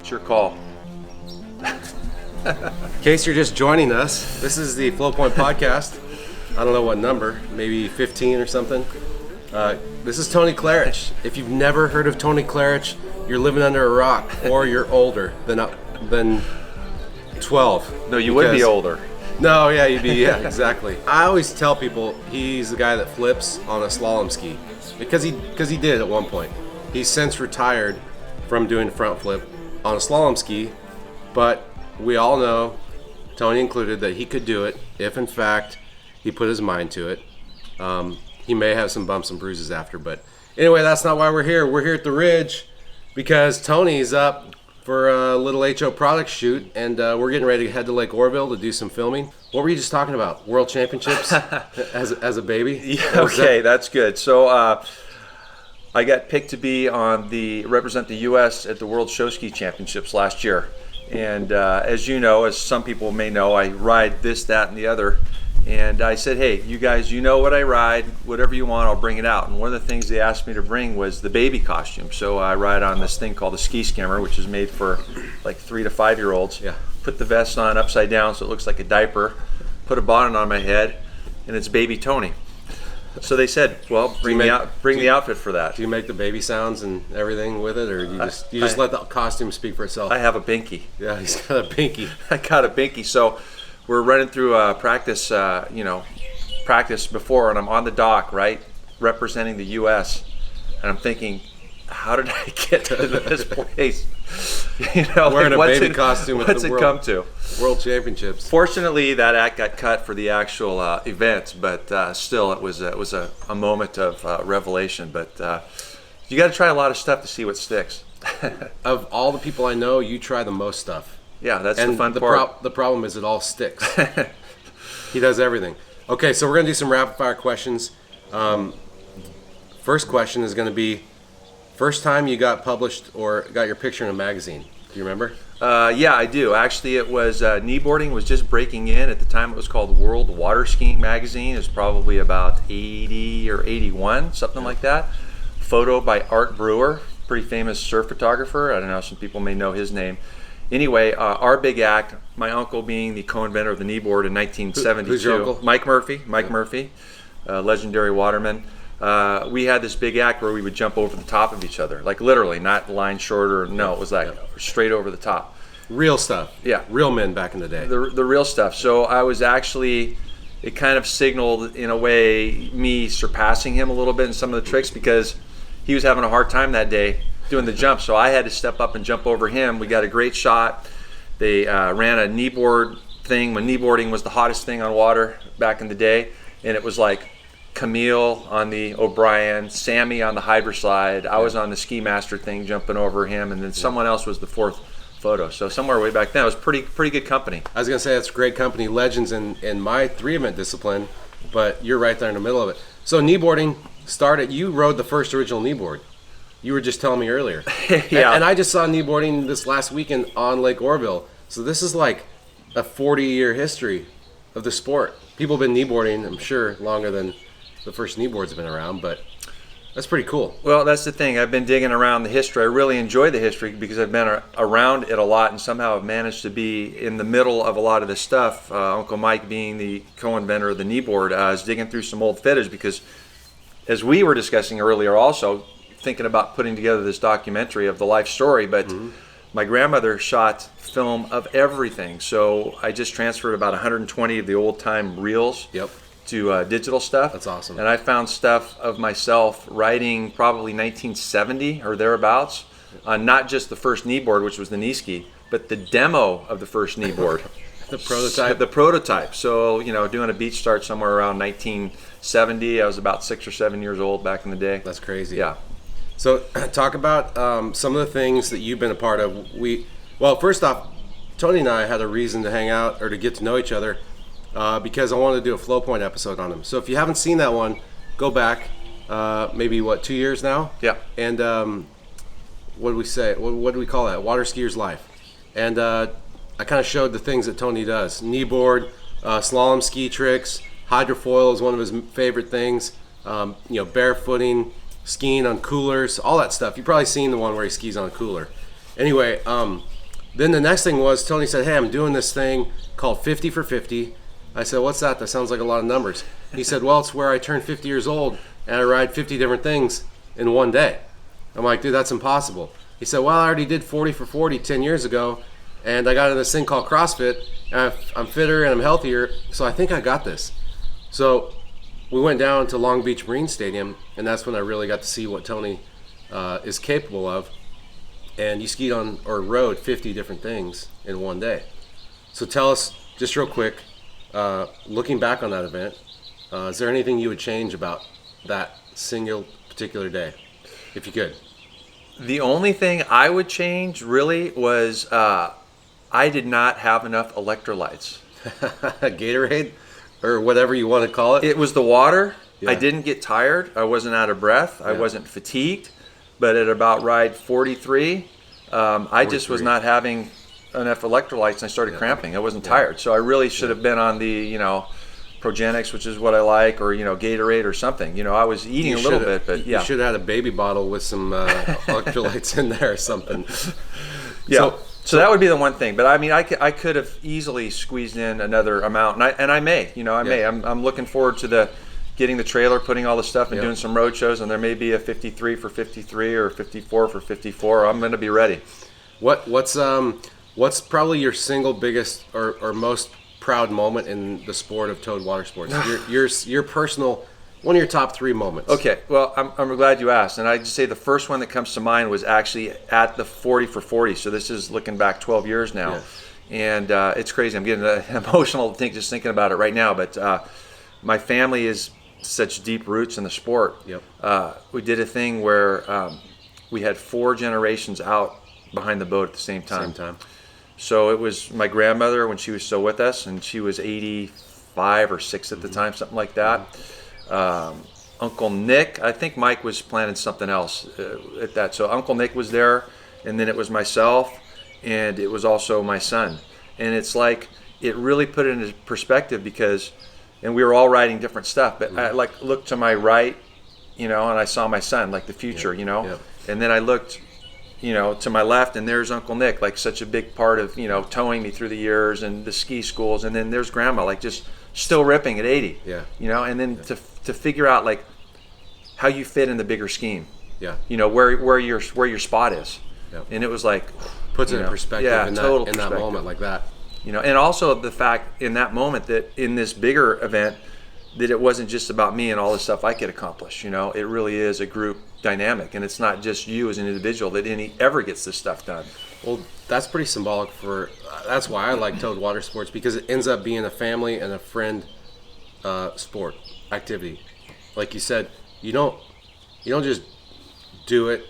It's your call. In case you're just joining us, this is the FlowPoint podcast. I don't know what number, maybe 15 or something. This is Tony Klarich. If you've never heard of Tony Klarich, you're living under a rock, or you're older than 12. No, you would be older. No, yeah, exactly. I always tell people he's the guy that flips on a slalom ski because he did at one point. He's since retired from doing front flip on a slalom ski, but we all know, Tony included, that he could do it if in fact he put his mind to it. He may have some bumps and bruises after, but anyway, that's not why we're here. We're here at the Ridge because Tony's up for a little HO product shoot, and we're getting ready to head to Lake Oroville to do some filming. What were you just talking about? World Championships as a baby? Yeah, okay, that's good. So I got picked to represent the U.S. at the World Show Ski Championships last year. And as you know, as some people may know, I ride this, that, and the other. And I said, hey, you guys, you know what I ride, whatever you want, I'll bring it out. And one of the things they asked me to bring was the baby costume. So I ride on this thing called the ski skimmer, which is made for like 3 to 5 year olds. Yeah. Put the vest on upside down so it looks like a diaper, put a bonnet on my head, and it's baby Tony. So they said, well, bring the outfit for that. Do you make the baby sounds and everything with it, or you just let the costume speak for itself? I have a binky. Yeah, he's got a binky. I got a binky. So we're running through practice before, and I'm on the dock, right, representing the U.S., and I'm thinking, how did I get to this place? Wearing a baby costume what's it come to? World Championships. Fortunately, that act got cut for the actual event, but still, it was a moment of revelation. But you got to try a lot of stuff to see what sticks. Of all the people I know, you try the most stuff. Yeah, that's the fun part. The problem is it all sticks. He does everything. Okay, so we're going to do some rapid fire questions. First question is going to be, first time you got published or got your picture in a magazine. Do you remember? Yeah, I do. Actually, it was Kneeboarding was just breaking in. At the time, it was called World Water Skiing Magazine. It was probably about 80 or 81, something like that. Photo by Art Brewer, pretty famous surf photographer. I don't know, some people may know his name. Anyway, our big act, my uncle being the co-inventor of the kneeboard in 1972. Who's your uncle? Mike Murphy, legendary waterman. We had this big act where we would jump over the top of each other, like literally, not line shorter. No, it was like straight over the top. Real stuff. Yeah. Real men back in the day. The real stuff. So I was actually, it kind of signaled in a way me surpassing him a little bit in some of the tricks because he was having a hard time that day doing the jump. So I had to step up and jump over him. We got a great shot. They ran a kneeboard thing when kneeboarding was the hottest thing on water back in the day. And it was like Camille on the O'Brien, Sammy on the hydroslide. I was on the ski master thing jumping over him, and then someone else was the fourth photo. So somewhere way back then, it was pretty good company. I was gonna say that's great company, legends in my 3-event discipline, but you're right there in the middle of it. So kneeboarding started. You rode the first original kneeboard. You were just telling me earlier. Yeah. And I just saw kneeboarding this last weekend on Lake Oroville. So this is like a 40-year history of the sport. People have been kneeboarding, I'm sure, longer than the first kneeboards have been around, but that's pretty cool. Well, that's the thing. I've been digging around the history. I really enjoy the history because I've been around it a lot and somehow I've managed to be in the middle of a lot of this stuff. Uncle Mike being the co-inventor of the kneeboard, I was digging through some old footage because, as we were discussing earlier also, thinking about putting together this documentary of the life story, but my grandmother shot film of everything. So I just transferred about 120 of the old-time reels. Yep. To digital stuff. That's awesome. And I found stuff of myself riding probably 1970 or thereabouts on not just the first kneeboard, which was the knee ski, but the demo of the first kneeboard. The prototype. The prototype. So, doing a beach start somewhere around 1970. I was about 6 or 7 years old back in the day. That's crazy. Yeah. So talk about some of the things that you've been a part of. Well, first off, Tony and I had a reason to hang out or to get to know each other because I wanted to do a FlowPoint episode on him. So if you haven't seen that one, go back maybe, 2 years now? Yeah. And what do we say? What do we call that? Water Skier's Life. And I kind of showed the things that Tony does. Kneeboard, slalom ski tricks, hydrofoil is one of his favorite things. Barefooting, skiing on coolers, all that stuff. You've probably seen the one where he skis on a cooler. Anyway, then the next thing was Tony said, hey, I'm doing this thing called 50 for 50. I said, what's that? That sounds like a lot of numbers. He said, well, it's where I turn 50 years old and I ride 50 different things in one day. I'm like, dude, that's impossible. He said, well, I already did 40 for 40 10 years ago, and I got in this thing called CrossFit, and I'm fitter and I'm healthier, so I think I got this. So we went down to Long Beach Marine Stadium, and that's when I really got to see what Tony is capable of. And you skied on or rode 50 different things in one day. So tell us, just real quick, looking back on that event, is there anything you would change about that single particular day, if you could? The only thing I would change really was I did not have enough electrolytes. Gatorade or whatever you want to call it? It was the water. Yeah. I didn't get tired. I wasn't out of breath. I wasn't fatigued. But at about ride 43, I just was not having enough electrolytes, and I started cramping. I wasn't tired. So I really should have been on the, Progenics, which is what I like, or, Gatorade or something. I was eating a little bit, but yeah. You should have had a baby bottle with some electrolytes in there or something. Yeah. So that would be the one thing. But I mean, I could have easily squeezed in another amount, and I may. I may. I'm looking forward to getting the trailer, putting all the stuff, and doing some road shows, and there may be a 53 for 53 or 54 for 54. I'm going to be ready. What's probably your single biggest or most proud moment in the sport of towed water sports? your personal, one of your top 3 moments. Okay, well, I'm glad you asked, and I just say the first one that comes to mind was actually at the 40 for 40. So this is looking back 12 years now, and it's crazy. I'm getting emotional just thinking about it right now. But my family is such deep roots in the sport. We did a thing where we had 4 generations out behind the boat at the same time. So it was my grandmother when she was still with us, and she was 85 or 6 at the time, something like that. Uncle Nick, I think Mike was planning something else at that. So Uncle Nick was there, and then it was myself, and it was also my son. And it's like, it really put it into perspective because, and we were all riding different stuff, but I looked to my right, and I saw my son, like the future, and then I looked, to my left, and there's Uncle Nick, like such a big part of, towing me through the years and the ski schools. And then there's Grandma, like just still ripping at 80, and then to figure out like how you fit in the bigger scheme, where your spot is. And it was like, puts it in perspective in that moment like that. And also the fact in that moment that in this bigger event, that it wasn't just about me and all the stuff I could accomplish. It really is a group dynamic, and it's not just you as an individual that ever gets this stuff done. Well, that's pretty symbolic for. That's why I like towed water sports, because it ends up being a family and a friend sport activity. Like you said, you don't just do it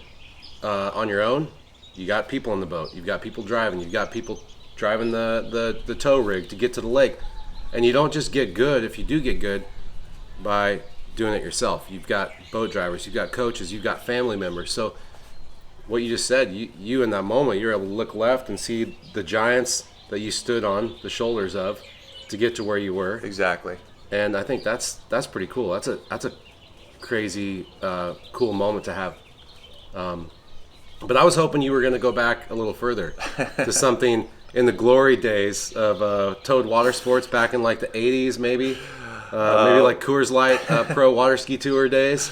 on your own. You got people on the boat. You've got people driving. You've got people driving the tow rig to get to the lake. And you don't just get good, if you do get good, by doing it yourself. You've got boat drivers, you've got coaches, you've got family members. So what you just said, you in that moment, you're able to look left and see the giants that you stood on the shoulders of to get to where you were. Exactly. And I think that's pretty cool. That's a crazy cool moment to have. But I was hoping you were going to go back a little further to something in the glory days of towed water sports back in like the 80s, maybe like Coors Light Pro Water Ski Tour days,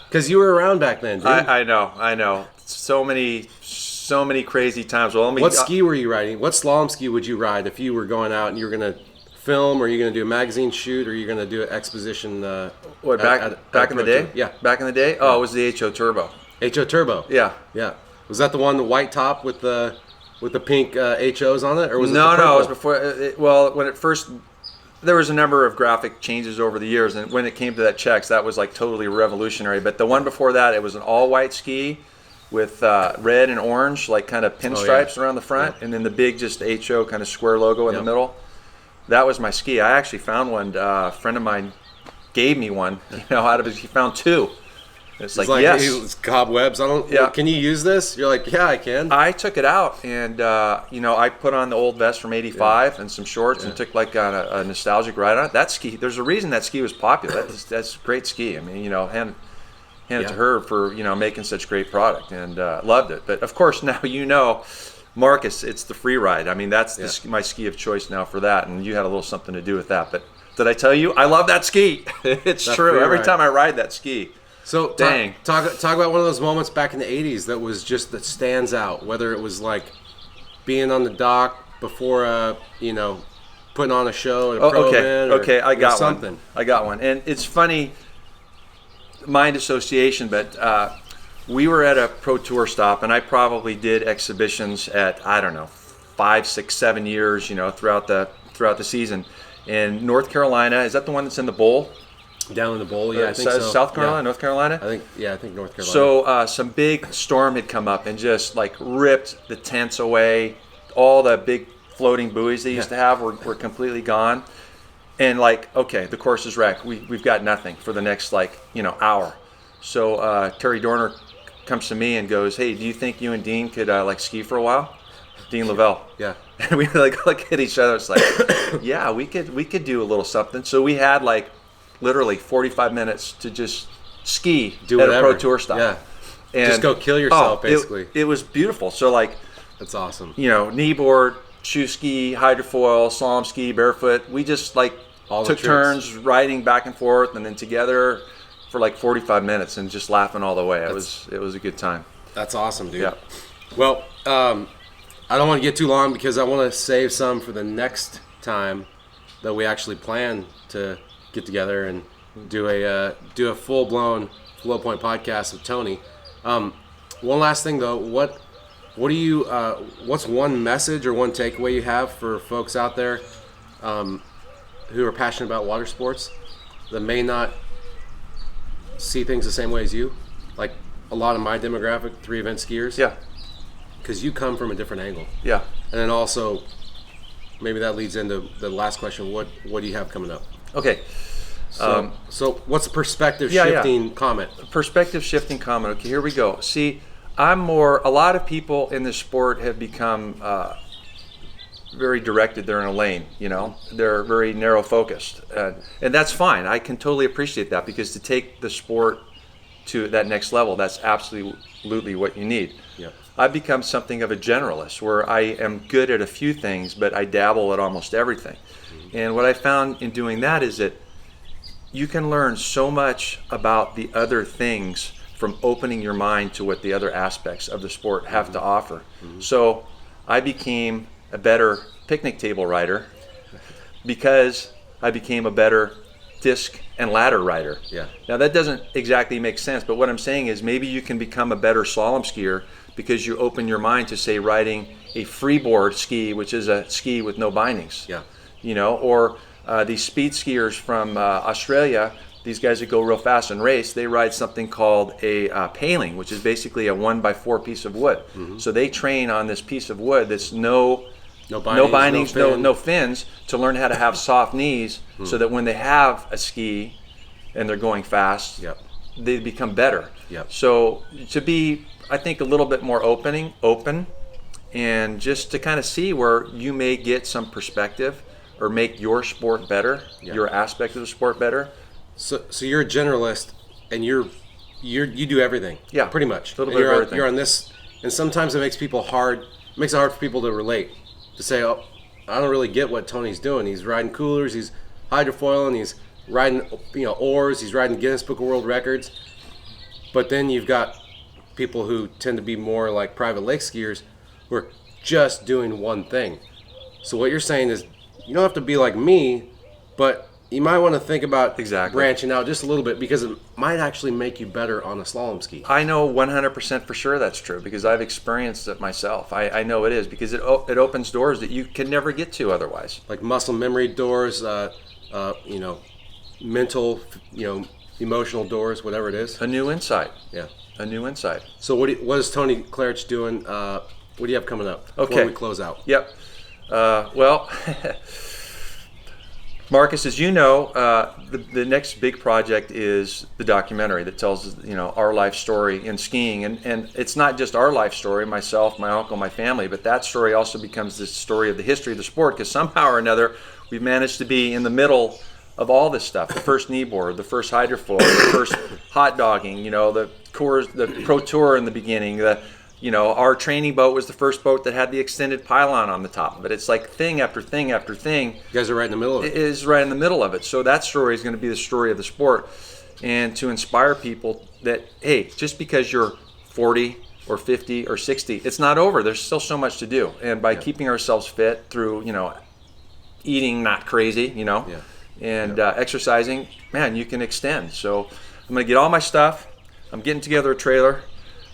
because you were around back then, dude. I know. So many crazy times. Well, what ski were you riding? What slalom ski would you ride if you were going out and you were going to film, or you're going to do a magazine shoot, or you're going to do an exposition? Back in the day? Yeah. Back in the day? Oh, it was the HO Turbo. HO Turbo? Yeah. Was that the one, the white top with the pink HOs on it, or was it No, the purple? it was before. When it first, there was a number of graphic changes over the years, and when it came to that checks, that was like totally revolutionary. But the one before that, it was an all-white ski with red and orange, like kind of pinstripes around the front, and then the big just HO kind of square logo in the middle. That was my ski. I actually found one. A friend of mine gave me one. Out of it, he found 2. It's like yes. It's cobwebs. Can you use this? You're like, yeah, I can. I took it out, and I put on the old vest from '85 and some shorts, and took like a nostalgic ride on it. That ski, there's a reason that ski was popular. That's a great ski. I mean, hand it to her for making such great product, and loved it. But of course now Marcus, it's the Freeride. I mean, that's my ski of choice now for that, and you had a little something to do with that. But did I tell you? I love that ski. It's that true. Every time I ride that ski. So dang. Talk about one of those moments back in the 80s that stands out, whether it was like being on the dock before, putting on a show at a pro event. Okay, I got something. One. I got one. And it's funny, mind association, but we were at a pro tour stop, and I probably did exhibitions at, I don't know, 5, 6, 7 years, throughout the season. In North Carolina, is that the one that's in the bowl? Down in the bowl, yeah, I think so. South Carolina, North Carolina? I think North Carolina. So some big storm had come up and just like ripped the tents away. All the big floating buoys they used to have were completely gone. And like, okay, the course is wrecked. We've got nothing for the next hour. So Terry Dorner comes to me and goes, "Hey, do you think you and Dean could ski for a while?" Dean Lavelle. Yeah. And we look at each other. It's like, yeah, we could do a little something. So we had literally 45 minutes to just ski at a pro tour stop. Yeah. And just go kill yourself, basically. It was beautiful. So that's awesome. Kneeboard, shoe ski, hydrofoil, slalom ski, barefoot. We just took turns riding back and forth, and then together for 45 minutes and just laughing all the way. It was a good time. That's awesome, dude. Yeah. Well, I don't want to get too long because I want to save some for the next time that we actually plan to get together and do a full-blown FlowPoint podcast with Tony. One last thing though, what do you what's one message or one takeaway you have for folks out there who are passionate about water sports that may not see things the same way as you? Like a lot of my demographic, 3 event skiers. Yeah. Because you come from a different angle. Yeah. And then also, maybe that leads into the last question. What do you have coming up? Okay. So what's the perspective shifting comment? Perspective shifting comment. Okay, here we go. See, a lot of people in this sport have become very directed. They're in a lane, They're very narrow focused. And that's fine. I can totally appreciate that, because to take the sport to that next level, that's absolutely what you need. Yeah. I've become something of a generalist, where I am good at a few things, but I dabble at almost everything. Mm-hmm. And what I found in doing that is that you can learn so much about the other things from opening your mind to what the other aspects of the sport have to offer. Mm-hmm. So I became a better picnic table rider because I became a better disc and ladder rider. Yeah. Now that doesn't exactly make sense, but what I'm saying is maybe you can become a better slalom skier because you open your mind to, say, riding a freeboard ski, which is a ski with no bindings. Yeah. Or these speed skiers from Australia, these guys that go real fast and race, they ride something called a paling, which is basically a 1x4 piece of wood. Mm-hmm. So they train on this piece of wood that's no bindings, no fins, to learn how to have soft knees, so that when they have a ski and they're going fast, they become better. Yep. So to be, I think, a little bit more open, and just to kind of see where you may get some perspective or make your sport better, your aspect of the sport better. So you're a generalist, and you do everything. Yeah, pretty much. A little bit of everything. You're on this, and sometimes it makes it hard for people to relate, to say, "Oh, I don't really get what Tony's doing. He's riding coolers, he's hydrofoiling, he's riding oars, he's riding Guinness Book of World Records." But then you've got people who tend to be more like private lake skiers who are just doing one thing. So what you're saying is, you don't have to be like me, but you might want to think about branching out just a little bit, because it might actually make you better on a slalom ski. I know 100% for sure that's true, because I've experienced it myself. I know it is, because it opens doors that you can never get to otherwise. Like muscle memory doors, mental, emotional doors, whatever it is. A new insight. Yeah. A new insight. So what is Tony Klarich doing? What do you have coming up before we close out? Yep. Well, Marcus, as you know, the next big project is the documentary that tells our life story in skiing, and it's not just our life story, myself, my uncle, my family, but that story also becomes the story of the history of the sport, because somehow or another we've managed to be in the middle of all this stuff: the first kneeboard, the first hydrofoil, the first hot dogging, the pro tour in the beginning, Our training boat was the first boat that had the extended pylon on the top of it. It's like thing after thing after thing. You guys are right in the middle of it. It is right in the middle of it. So that story is going to be the story of the sport, and to inspire people that, hey, just because you're 40 or 50 or 60, it's not over. There's still so much to do. And by keeping ourselves fit through, eating not crazy, and exercising, man, you can extend. So I'm going to get all my stuff. I'm getting together a trailer.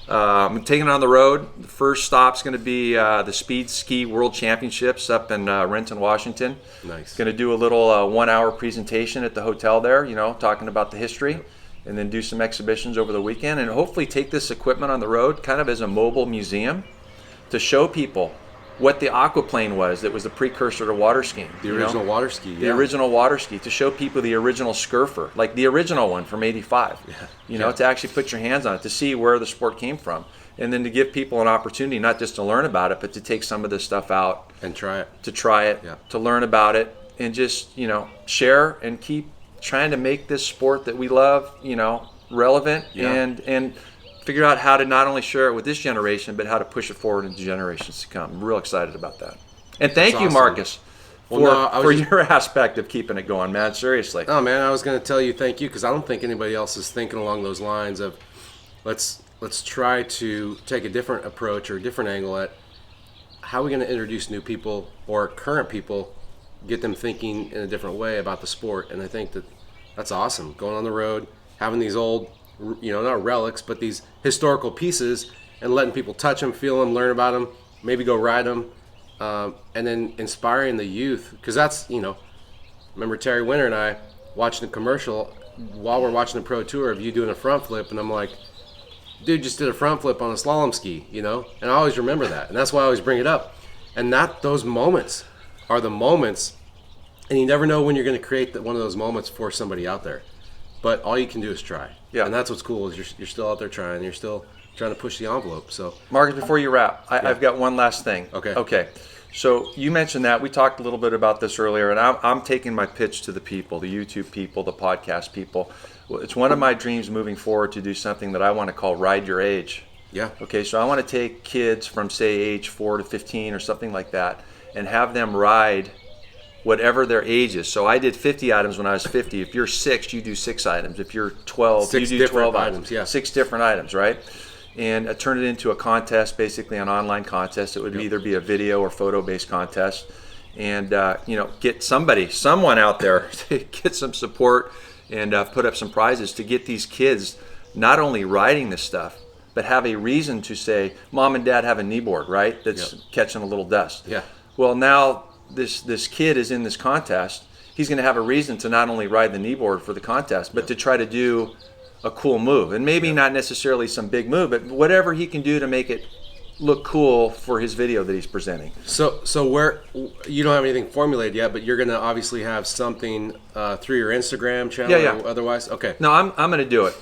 I'm taking it on the road. The first stop's going to be the Speed Ski World Championships up in Renton, Washington. Nice. Going to do a little 1-hour presentation at the hotel there, talking about the history, and then do some exhibitions over the weekend, and hopefully take this equipment on the road kind of as a mobile museum to show people what the aquaplane was that was the precursor to water skiing. The original water ski. The original water ski, to show people the original Scurfer, like the original one from '85. To actually put your hands on it, to see where the sport came from, and then to give people an opportunity not just to learn about it, but to take some of this stuff out and try it, to learn about it, and just share and keep trying to make this sport that we love, relevant, and figure out how to not only share it with this generation, but how to push it forward into generations to come. I'm real excited about that. And thank you, Marcus, for your aspect of keeping it going, man. Seriously. Oh, man, I was going to tell you thank you, because I don't think anybody else is thinking along those lines of let's try to take a different approach or a different angle at how are we going to introduce new people or current people, get them thinking in a different way about the sport. And I think that's awesome. Going on the road, having these old, not relics, but these historical pieces, and letting people touch them, feel them, learn about them, maybe go ride them, and then inspiring the youth. Because that's, remember Terry Winter and I watching a commercial while we're watching the pro tour of you doing a front flip, and I'm like, dude just did a front flip on a slalom ski, and I always remember that, and that's why I always bring it up. And those moments are the moments, and you never know when you're going to create one of those moments for somebody out there. But all you can do is try. Yeah. And that's what's cool, is you're still out there trying. You're still trying to push the envelope. So, Marcus, before you wrap, I've got one last thing. Okay. So you mentioned that. We talked a little bit about this earlier, and I'm taking my pitch to the people, the YouTube people, the podcast people. It's one of my dreams moving forward to do something that I want to call Ride Your Age. Yeah. Okay, so I want to take kids from, say, age 4 to 15 or something like that, and have them ride whatever their age is. So I did 50 items when I was 50. If you're 6, you do 6 items. If you're 12, you do 12 items. Yeah. 6 different items, right? And I turned it into a contest, basically an online contest. It would either be a video or photo-based contest. And, get someone out there to get some support and put up some prizes to get these kids not only riding this stuff, but have a reason to say, Mom and Dad have a kneeboard, right? That's catching a little dust. Yeah. Well, now this kid is in this contest. He's going to have a reason to not only ride the kneeboard for the contest, but to try to do a cool move. And maybe not necessarily some big move, but whatever he can do to make it look cool for his video that he's presenting. So where you don't have anything formulated yet, but you're going to obviously have something through your Instagram channel or otherwise? Okay. No, I'm going to do it.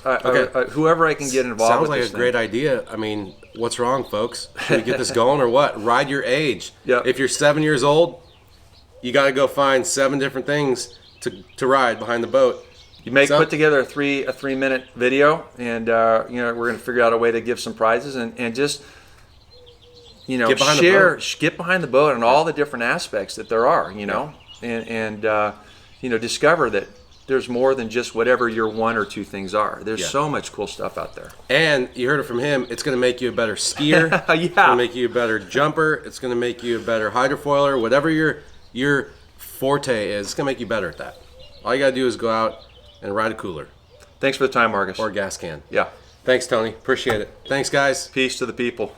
Whoever I can get involved Sounds with like this a great idea. I mean, what's wrong, folks? Should we get this going or what? Ride your age. Yep. If you're 7 years old, you got to go find 7 different things to ride behind the boat. You put together a 3-minute video, and we're going to figure out a way to give some prizes and just get behind the boat on all the different aspects that there are, and discover that there's more than just whatever your 1 or 2 things are. There's so much cool stuff out there. And you heard it from him. It's going to make you a better skier. It's going to make you a better jumper. It's going to make you a better hydrofoiler. Whatever your forte is, it's going to make you better at that. All you got to do is go out and ride a cooler. Thanks for the time, Marcus. Or a gas can. Yeah. Thanks, Tony. Appreciate it. Thanks, guys. Peace to the people.